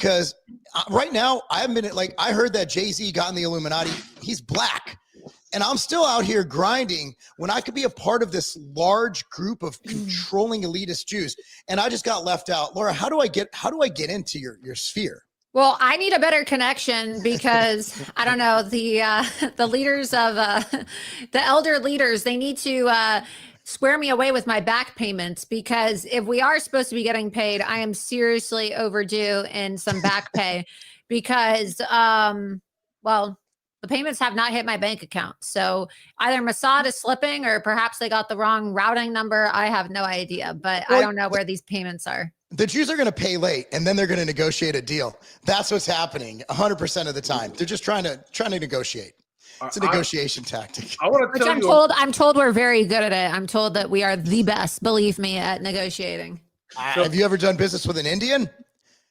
because right now I haven't been like, I heard that Jay-Z got in the Illuminati. He's black. And I'm still out here grinding when I could be a part of this large group of controlling elitist Jews. And I just got left out. Laura, how do I get into your sphere? Well, I need a better connection because I don't know, the leaders of the elder leaders, they need to square me away with my back payments, because if we are supposed to be getting paid, I am seriously overdue in some back pay because well, the payments have not hit my bank account. So either Mossad is slipping or perhaps they got the wrong routing number. I have no idea, but I don't know where these payments are. The Jews are going to pay late and then they're going to negotiate a deal. That's what's happening 100% of the time. They're just trying to negotiate. It's a negotiation tactic. I want to tell you. I'm told we're very good at it. I'm told that we are the best, believe me, at negotiating. Have you ever done business with an Indian?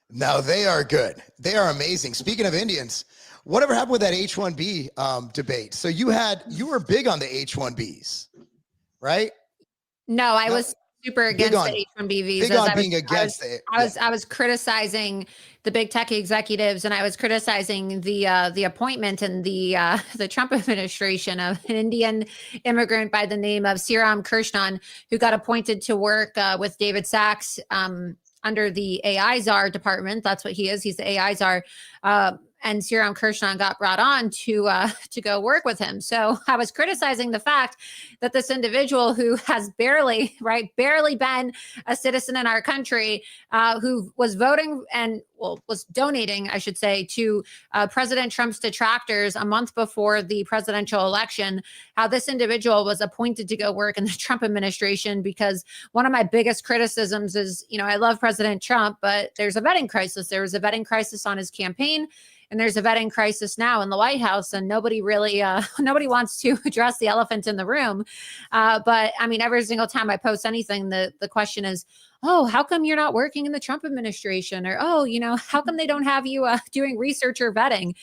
No, they are good. They are amazing. Speaking of Indians, whatever happened with that H-1B debate? So you were big on the H-1Bs, right? No, I was super against the H-1B visas. Big on being against it. I was criticizing the big tech executives, and I was criticizing the appointment and the Trump administration of an Indian immigrant by the name of Sriram Krishnan, who got appointed to work with David Sachs under the AI czar department. That's what he is. He's the AI czar. And Sriram Krishnan got brought on to go work with him. So I was criticizing the fact that this individual who has barely been a citizen in our country, who was voting and was donating, I should say, to President Trump's detractors a month before the presidential election, how this individual was appointed to go work in the Trump administration. Because one of my biggest criticisms is, I love President Trump, but there's a vetting crisis. There was a vetting crisis on his campaign. And there's a vetting crisis now in the White House, and nobody really, nobody wants to address the elephant in the room. But I mean, every single time I post anything, the question is, oh, how come you're not working in the Trump administration? Or, oh, how come they don't have you doing research or vetting?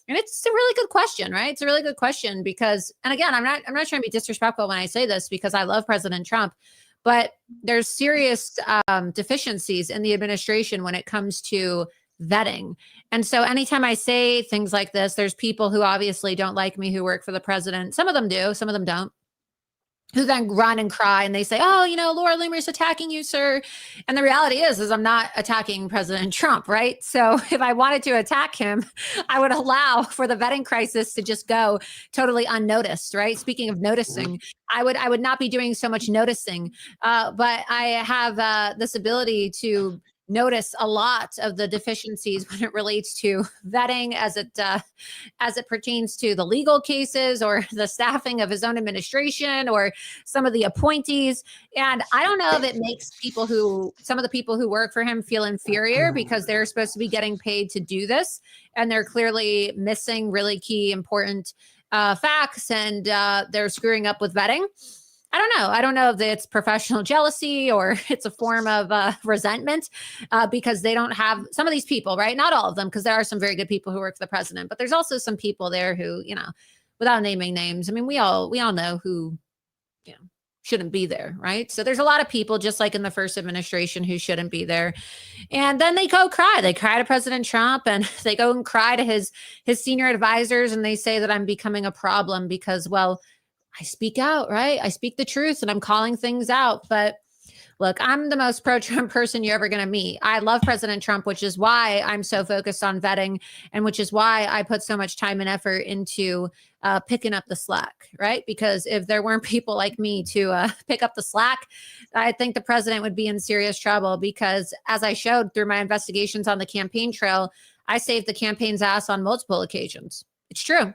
And it's a really good question, right? It's a really good question because, and again, I'm not trying to be disrespectful when I say this because I love President Trump, but there's serious deficiencies in the administration when it comes to vetting. And so anytime I say things like this, there's people who obviously don't like me who work for the president. Some of them do, some of them don't, who then run and cry and they say, oh, Laura Loomer's attacking you, sir. And the reality is I'm not attacking President Trump, right? So if I wanted to attack him, I would allow for the vetting crisis to just go totally unnoticed, right? Speaking of noticing, I would not be doing so much noticing, but I have this ability to notice a lot of the deficiencies when it relates to vetting as it pertains to the legal cases or the staffing of his own administration or some of the appointees. And I don't know if it makes some of the people who work for him feel inferior because they're supposed to be getting paid to do this. And they're clearly missing really key, important facts, and they're screwing up with vetting. I don't know. I don't know if it's professional jealousy or it's a form of resentment because they don't have some of these people, right? Not all of them, because there are some very good people who work for the president, but there's also some people there who, without naming names, I mean, we all know who, shouldn't be there, right? So there's a lot of people, just like in the first administration, who shouldn't be there. And then they go cry. They cry to President Trump and they go and cry to his senior advisors, and they say that I'm becoming a problem because, well, I speak out, right? I speak the truth and I'm calling things out. But look, I'm the most pro-Trump person you're ever going to meet. I love President Trump, which is why I'm so focused on vetting and which is why I put so much time and effort into picking up the slack, right? Because if there weren't people like me to pick up the slack, I think the president would be in serious trouble because, as I showed through my investigations on the campaign trail, I saved the campaign's ass on multiple occasions. It's true.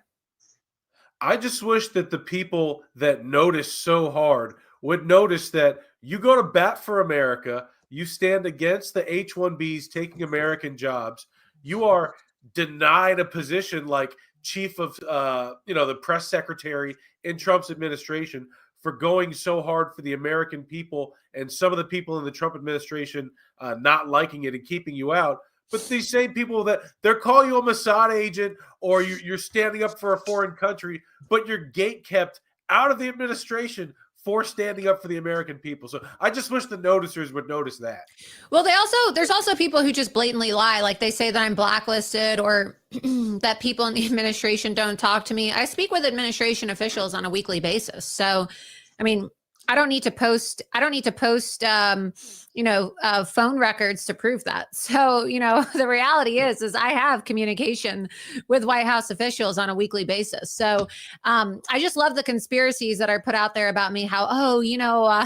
I just wish that the people that notice so hard would notice that you go to bat for America, you stand against the H-1Bs taking American jobs, you are denied a position like chief of, the press secretary in Trump's administration for going so hard for the American people, and some of the people in the Trump administration not liking it and keeping you out. But these same people that they're calling you a Mossad agent or you're standing up for a foreign country, but you're gate kept out of the administration for standing up for the American people. So I just wish the noticers would notice that. Well, there's also people who just blatantly lie. Like they say that I'm blacklisted or that people in the administration don't talk to me. I speak with administration officials on a weekly basis. So, I mean, I don't need to post phone records to prove that. So, the reality is I have communication with White House officials on a weekly basis. So I just love the conspiracies that are put out there about me, how,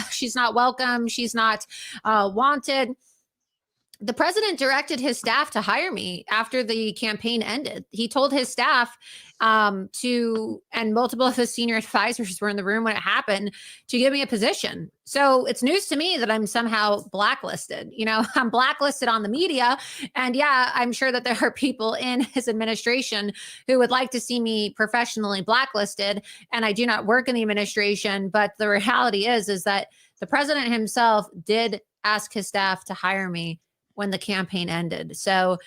she's not welcome. She's not wanted. The president directed his staff to hire me after the campaign ended. He told his staff and multiple of his senior advisors were in the room when it happened, to give me a position. So it's news to me that I'm somehow blacklisted. I'm blacklisted on the media. And yeah, I'm sure that there are people in his administration who would like to see me professionally blacklisted. And I do not work in the administration. But the reality is that the president himself did ask his staff to hire me when the campaign ended. So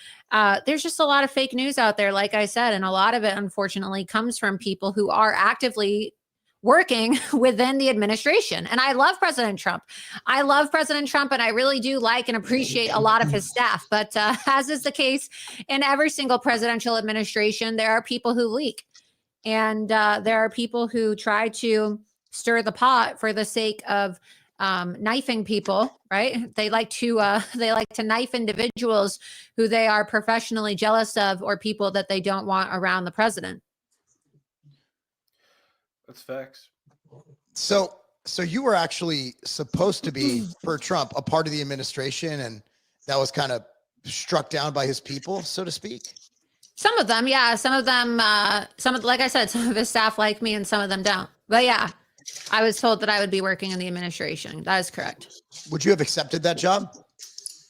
there's just a lot of fake news out there, like I said, and a lot of it, unfortunately, comes from people who are actively working within the administration. And I love President Trump. And I really do like and appreciate a lot of his staff. But as is the case in every single presidential administration, there are people who leak. And there are people who try to stir the pot for the sake of knifing people, right? They like to knife individuals who they are professionally jealous of, or people that they don't want around the president. That's facts. So you were actually supposed to be, for Trump, a part of the administration, and that was kind of struck down by his people, so to speak. Some of them, yeah. Some of them, like I said, some of his staff like me and some of them don't. But yeah, I was told that I would be working in the administration. That is correct. Would you have accepted that job?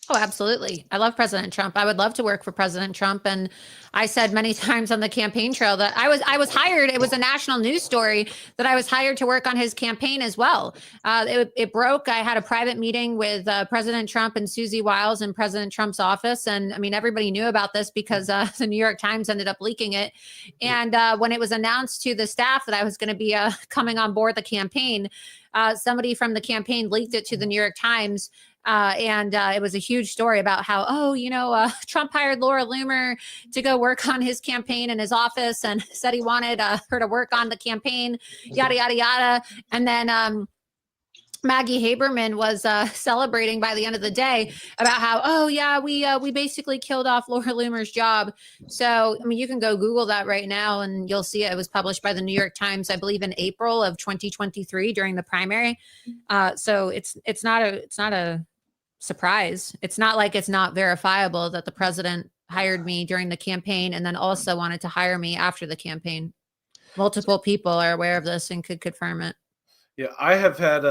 Oh, absolutely. I love President Trump. I would love to work for President Trump. And I said many times on the campaign trail that I was hired. It was a national news story that I was hired to work on his campaign as well. It broke. I had a private meeting with President Trump and Susie Wiles in President Trump's office. And I mean, everybody knew about this because the New York Times ended up leaking it. And when it was announced to the staff that I was going to be coming on board the campaign, somebody from the campaign leaked it to the New York Times. And it was a huge story about how, Trump hired Laura Loomer to go work on his campaign in his office and said he wanted her to work on the campaign, yada, yada, yada. And then Maggie Haberman was celebrating by the end of the day about how, we basically killed off Laura Loomer's job. So, I mean, you can go Google that right now and you'll see it. It was published by the New York Times, I believe, in April of 2023 during the primary. So it's not a surprise. It's not like it's not verifiable that the president hired me during the campaign and then also wanted to hire me after the campaign. Multiple people are aware of this and could confirm it. Yeah, I have had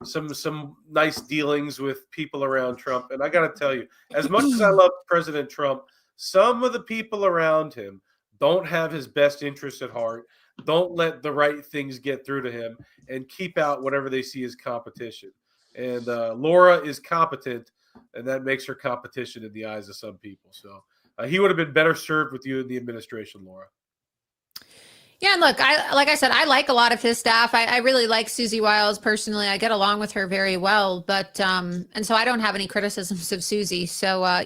some nice dealings with people around Trump. And I got to tell you, as much as I love President Trump, some of the people around him don't have his best interests at heart, don't let the right things get through to him, and keep out whatever they see as competition. And Laura is competent, and that makes her competition in the eyes of some people. So he would have been better served with you in the administration, Laura. Yeah, and look, like I said, I like a lot of his staff. I really like Susie Wiles personally. I get along with her very well, but and so I don't have any criticisms of Susie. So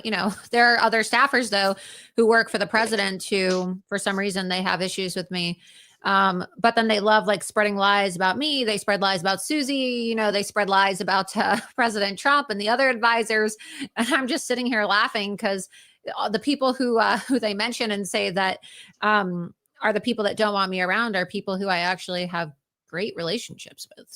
there are other staffers though who work for the president who, for some reason, they have issues with me. But then they love like spreading lies about me. They spread lies about Susie. They spread lies about President Trump and the other advisors. And I'm just sitting here laughing because the people who they mention and say that are the people that don't want me around are people who I actually have great relationships with.